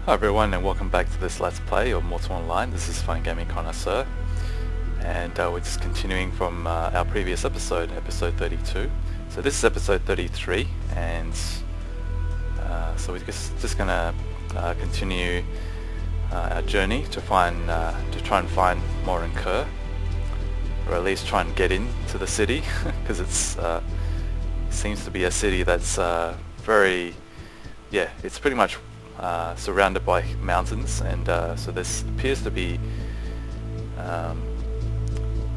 Hi everyone and welcome back to this Let's Play of Mortal Online. This is Fun Gaming Connoisseur and we're just continuing from our previous episode, episode 32. So this is episode 33 and so we're just going to continue our journey to try and find Morin Khur, or at least try and get into the city because it's seems to be a city that's it's pretty much surrounded by mountains, and so this appears to be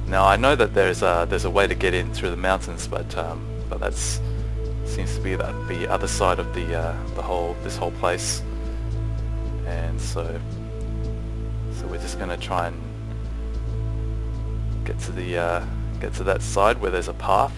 now I know that there's a way to get in through the mountains, but that's seems to be the other side of this whole place, and so we're just going to try and get to that side where there's a path.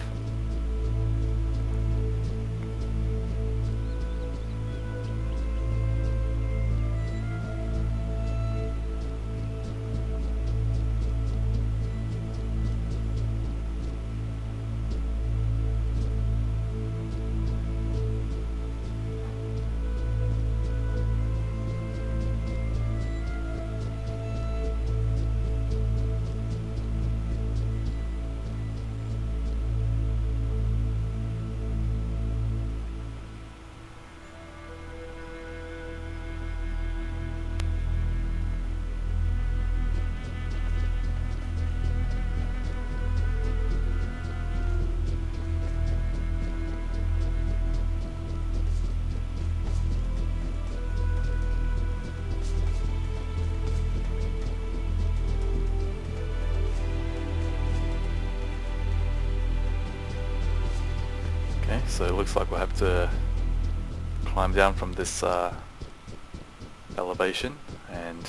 Okay, so it looks like we'll have to climb down from this elevation, and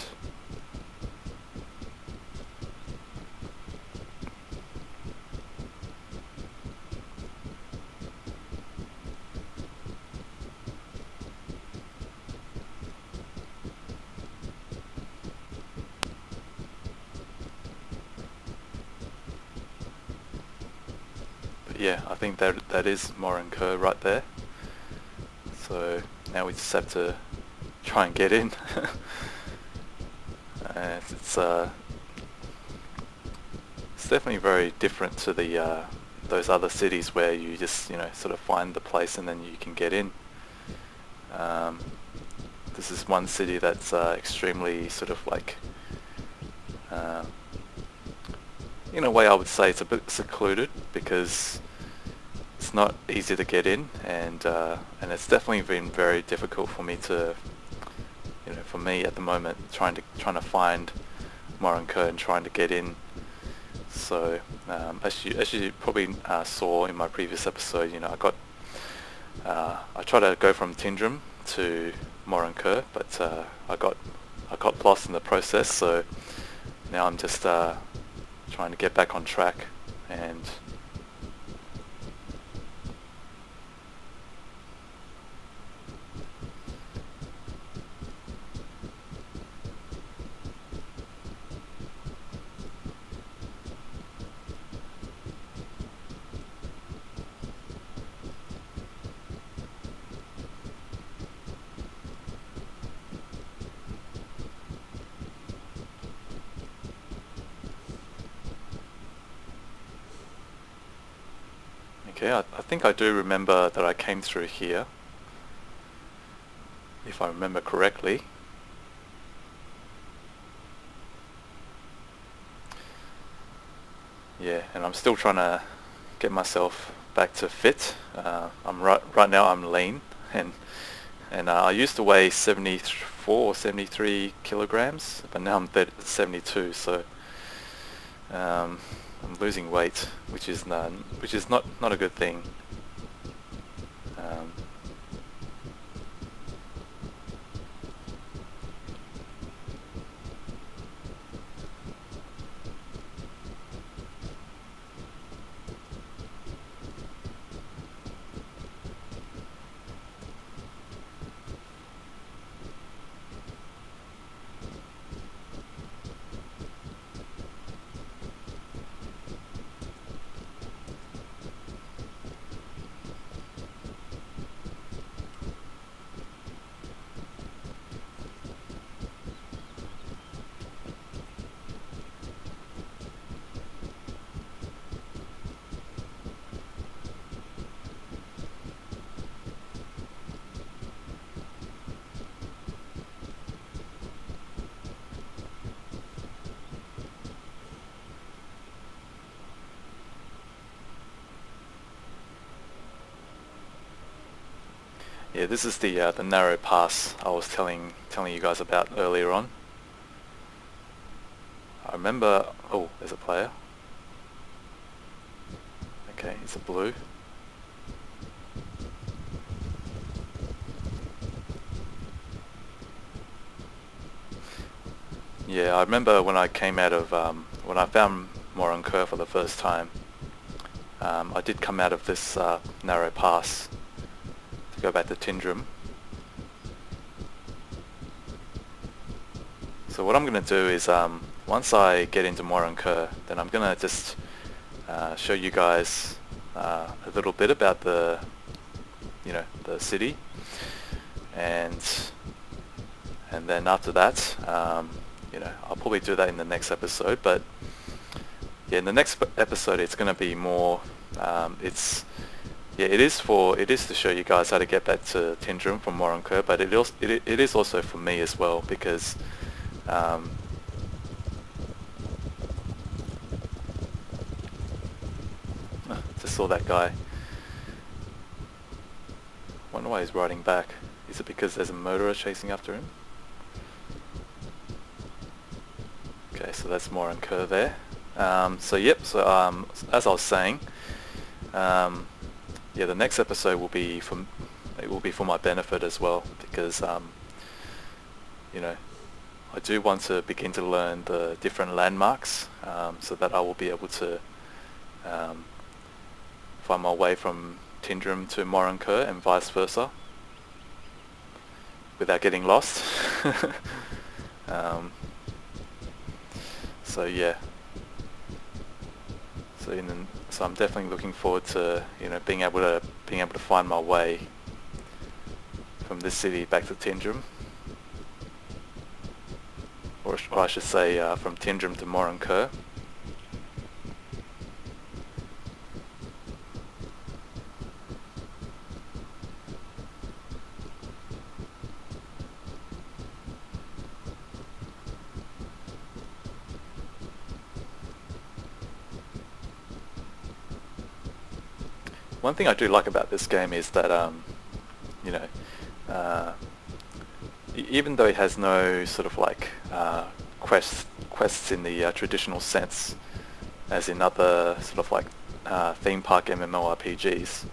yeah, I think that is Morin Khur right there. So now we just have to try and get in. It's definitely very different to the those other cities where you just sort of find the place and then you can get in. This is one city that's extremely sort of like, in a way I would say it's a bit secluded because it's not easy to get in, and it's definitely been very difficult for me to, for me at the moment, trying to find Morin Khur and trying to get in. So as you probably saw in my previous episode, I tried to go from Tindrem to Morin Khur, but I got lost in the process. So now I'm just trying to get back on track and. Okay, I think I do remember that I came through here, if I remember correctly. Yeah, and I'm still trying to get myself back to fit. I'm right now I'm lean, and I used to weigh 74 or 73 kilograms, but now I'm 72. So I'm losing weight, which is not a good thing. Yeah, this is the narrow pass I was telling you guys about earlier on. I remember... Oh, there's a player. Okay, it's a blue. Yeah, I remember when I came out of... when I found Morin Khur for the first time, I did come out of this narrow pass to go back to Tindrem. So what I'm going to do is, once I get into Morin Khur, then I'm going to just show you guys a little bit about the city, and then after that, I'll probably do that in the next episode. But yeah, in the next episode, it's going to be more. It is to show you guys how to get back to Tindrem from Morin Khur, but it is also for me as well, because just saw that guy. Wonder why he's riding back. Is it because there's a motorist chasing after him? Okay, so that's Morin Khur there. So as I was saying, the next episode will be for my benefit as well, because I do want to begin to learn the different landmarks, so that I will be able to find my way from Tindrem to Morin Khur and vice versa without getting lost. So yeah. So I'm definitely looking forward to being able to find my way from this city back to Tindrem, or I should say from Tindrem to Morin Khur. One thing I do like about this game is that even though it has no sort of like quests in the traditional sense, as in other sort of like theme park MMORPGs,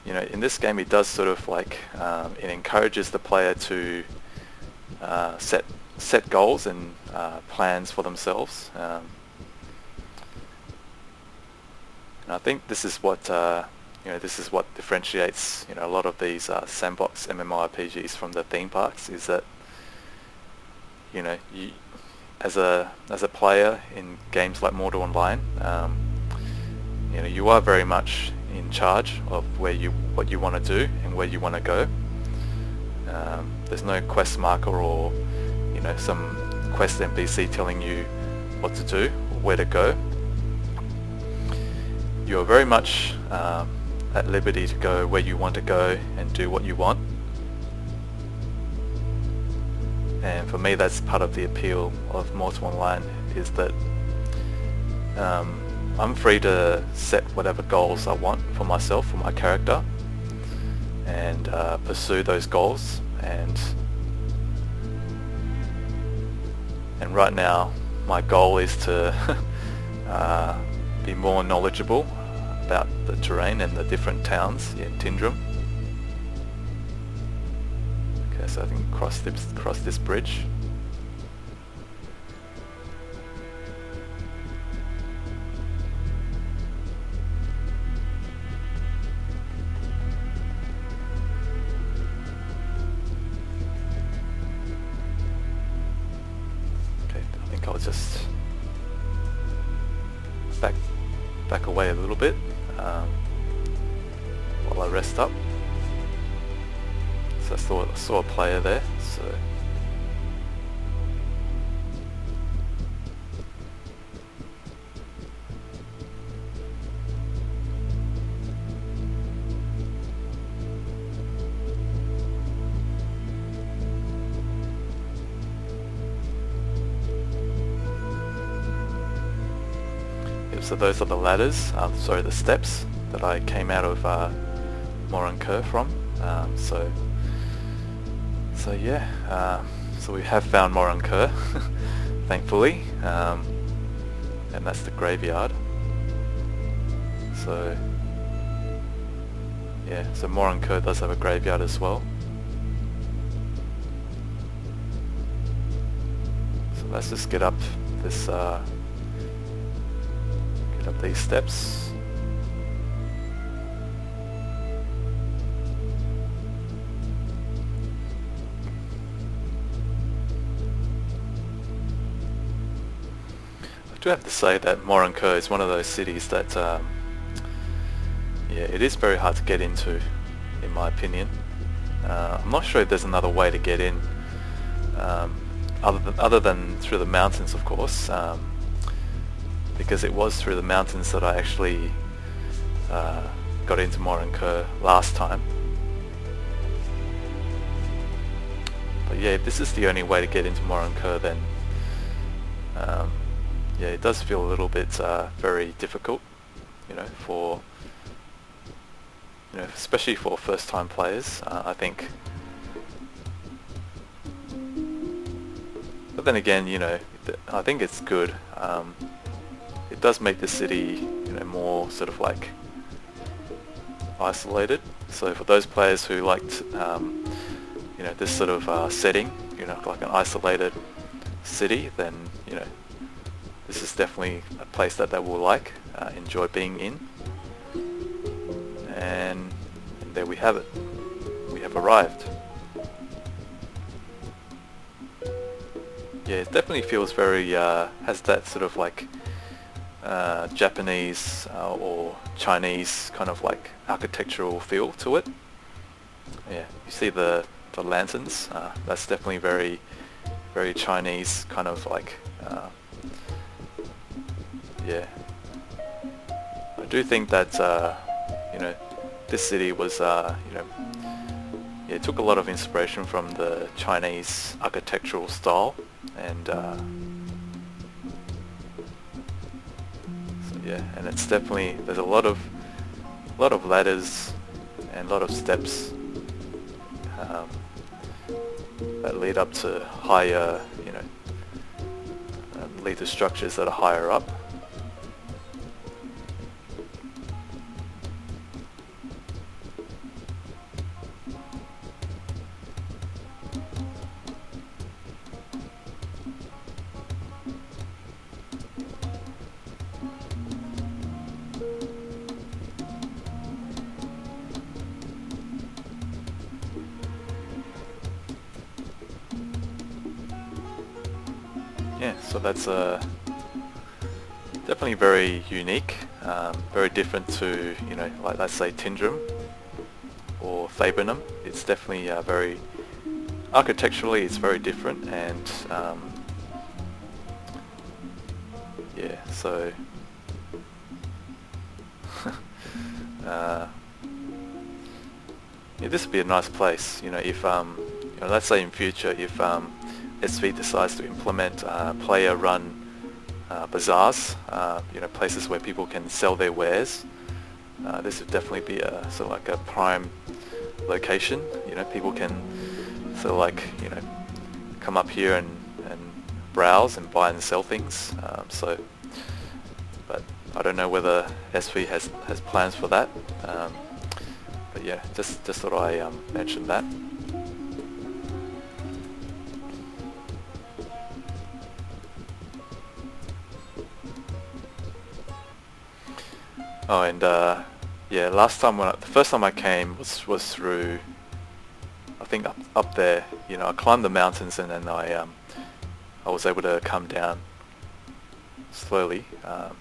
in this game it does sort of like it encourages the player to set goals and plans for themselves. And I think this is what differentiates a lot of these sandbox MMORPGs from the theme parks, is that you as a player in games like Mortal Online, you are very much in charge of what you want to do and where you want to go. There's no quest marker or some quest NPC telling you what to do or where to go. You're very much at liberty to go where you want to go and do what you want. And for me, that's part of the appeal of Mortal Online, is that I'm free to set whatever goals I want for myself, for my character, and pursue those goals. And right now, my goal is to be more knowledgeable about the terrain and the different towns in Tindrem. Okay, so I think cross this bridge. Okay, I think I'll just back away a little bit while I rest up. So I saw a player there, so so those are the ladders, the steps that I came out of Morin Khur from. So yeah, so we have found Morin Khur, thankfully, and that's the graveyard. So yeah, so Morin Khur does have a graveyard as well. So let's just get up this, get up these steps. I do have to say that Morin Khur is one of those cities that, yeah, it is very hard to get into, in my opinion. I'm not sure if there's another way to get in, other than through the mountains, of course, because it was through the mountains that I actually got into Morin Khur last time. But yeah, if this is the only way to get into Morin Khur, then yeah, it does feel a little bit very difficult, for especially for first-time players, I think. But then again, I think it's good. It does make the city, more sort of like isolated. So for those players who liked, this sort of setting, like an isolated city, then this is definitely a place that they will enjoy being in. And there we have it. We have arrived. Yeah, it definitely feels very, has that sort of like Japanese or Chinese kind of like architectural feel to it. Yeah, you see the lanterns, that's definitely very, very Chinese kind of like, yeah. I do think that, this city was, yeah, it took a lot of inspiration from the Chinese architectural style, and so yeah, and it's definitely, there's a lot of ladders and a lot of steps that lead up to higher, lead to structures that are higher up. Yeah, so that's definitely very unique, very different to, like let's say Tindrem or Faberham. It's definitely very, architecturally it's very different, and yeah, so yeah, this would be a nice place, if, let's say in future, if SV decides to implement player-run bazaars, places where people can sell their wares. This would definitely be a sort of like a prime location. People can sort of like, come up here and browse and buy and sell things. So, but I don't know whether SV has plans for that. But yeah, just thought I mention that. Oh, and yeah, the first time I came was through, I think up there. I climbed the mountains, and then I was able to come down slowly.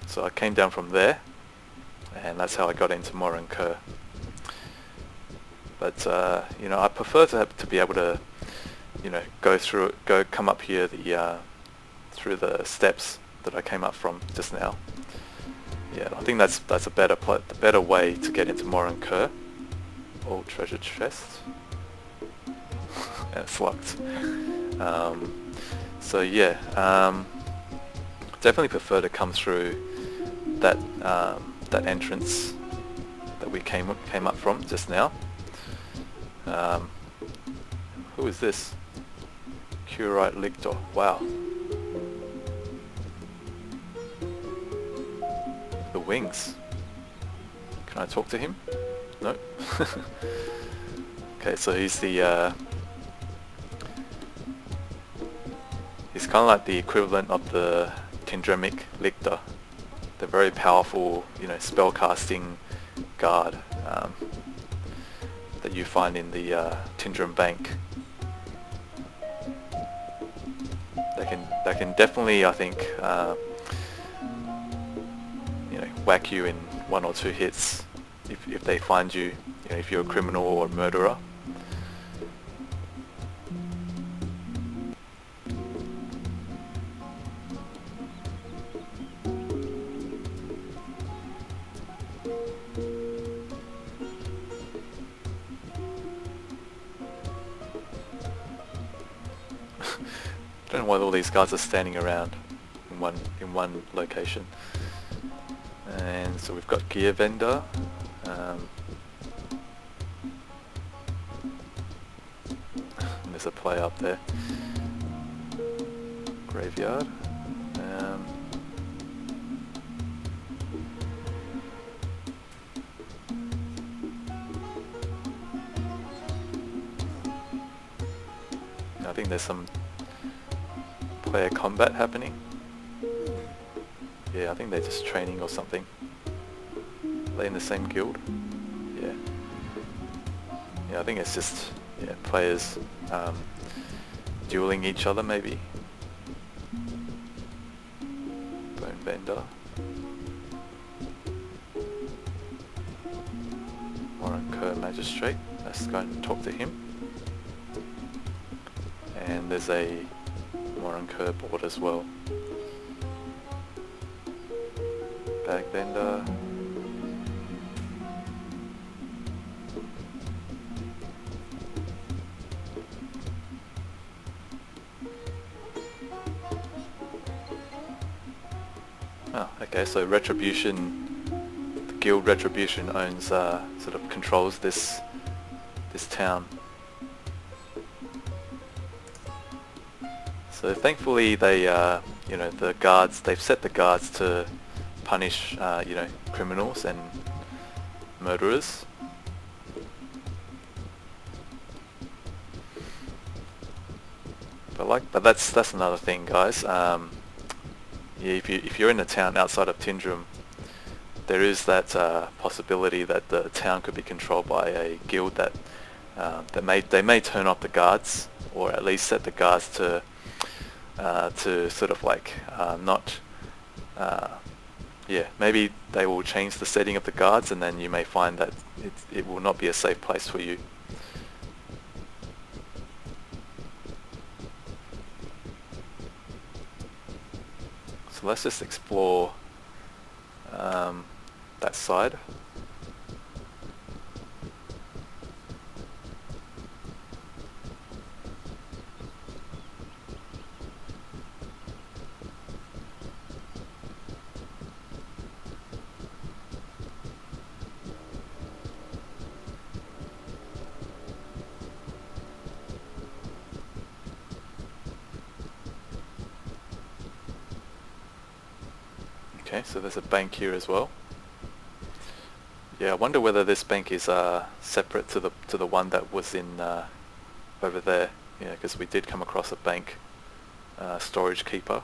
So I came down from there, and that's how I got into Morin Khur. But I prefer to be able to, come up here through the steps that I came up from just now. Yeah, I think that's a better way to get into Morin Khur. Oh, treasure chest. And it's locked. So yeah, definitely prefer to come through that entrance that we came up from just now. Who is this? Khurite lictor. Wow. The wings. Can I talk to him? No. Okay, so he's the he's kind of like the equivalent of the Tindremic lictor, the very powerful, spellcasting guard that you find in the Tindrem bank. They can definitely, I think, whack you in 1 or 2 hits if they find you, if you're a criminal or a murderer. I don't know why all these guys are standing around in one location. And so we've got gear vendor. There's a player up there. Graveyard. I think there's some player combat happening. Yeah, I think they're just training or something. Are they in the same guild? Yeah. Yeah, I think it's just players dueling each other maybe. Bone Bender. Morin Khur Magistrate. Let's go and talk to him. And there's a Morin Khur board as well. Bag Bender. Oh, okay, so Retribution, the guild Retribution owns, sort of controls this town. So thankfully they, the guards, they've set the guards to punish, criminals and murderers. But that's another thing, guys. If you're in a town outside of Tindrem, there is that possibility that the town could be controlled by a guild that they may turn off the guards, or at least set the guards to sort of like not. Maybe they will change the setting of the guards, and then you may find that it will not be a safe place for you. So let's just explore that side. Okay, so there's a bank here as well. Yeah, I wonder whether this bank is separate to the one that was in over there. Yeah, because we did come across a bank storage keeper.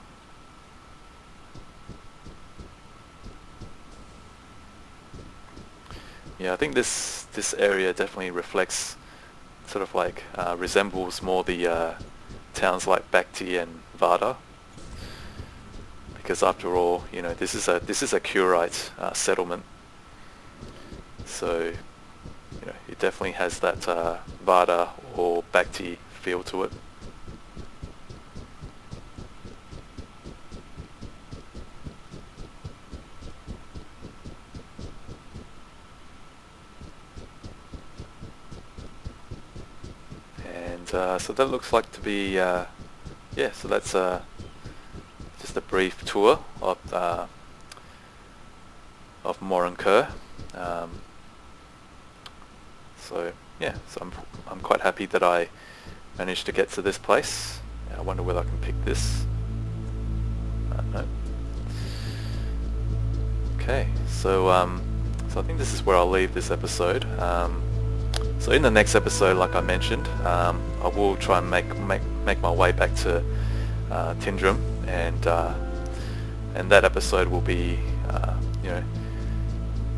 Yeah, I think this area definitely reflects, sort of like resembles more the towns like Bhakti and Vada. Because after all, this is a Khurite settlement, so it definitely has that Vada or Bhakti feel to it. And so that looks like to be so that's just a brief tour of Morin Khur. So yeah, so I'm quite happy that I managed to get to this place. I wonder whether I can pick this. No. Okay, so so I think this is where I'll leave this episode. So in the next episode, like I mentioned, I will try and make my way back to Tindrem, and that episode will be, you know,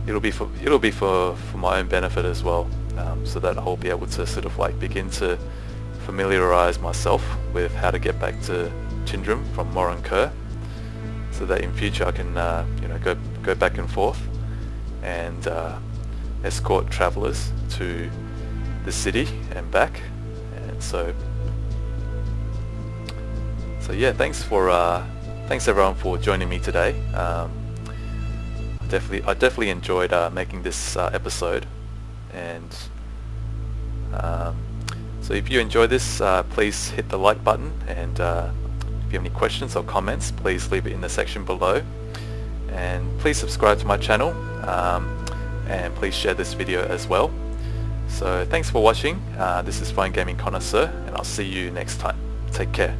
it'll be for my own benefit as well, so that I'll be able to sort of like begin to familiarize myself with how to get back to Tindrem from Morin Khur, so that in future I can you know, go back and forth and escort travelers to the city and back. And so yeah, thanks everyone for joining me today. I definitely enjoyed making this episode, and so if you enjoy this, please hit the like button, and if you have any questions or comments, please leave it in the section below, and please subscribe to my channel, and please share this video as well. So thanks for watching. This is Fine Gaming Connoisseur, and I'll see you next time. Take care.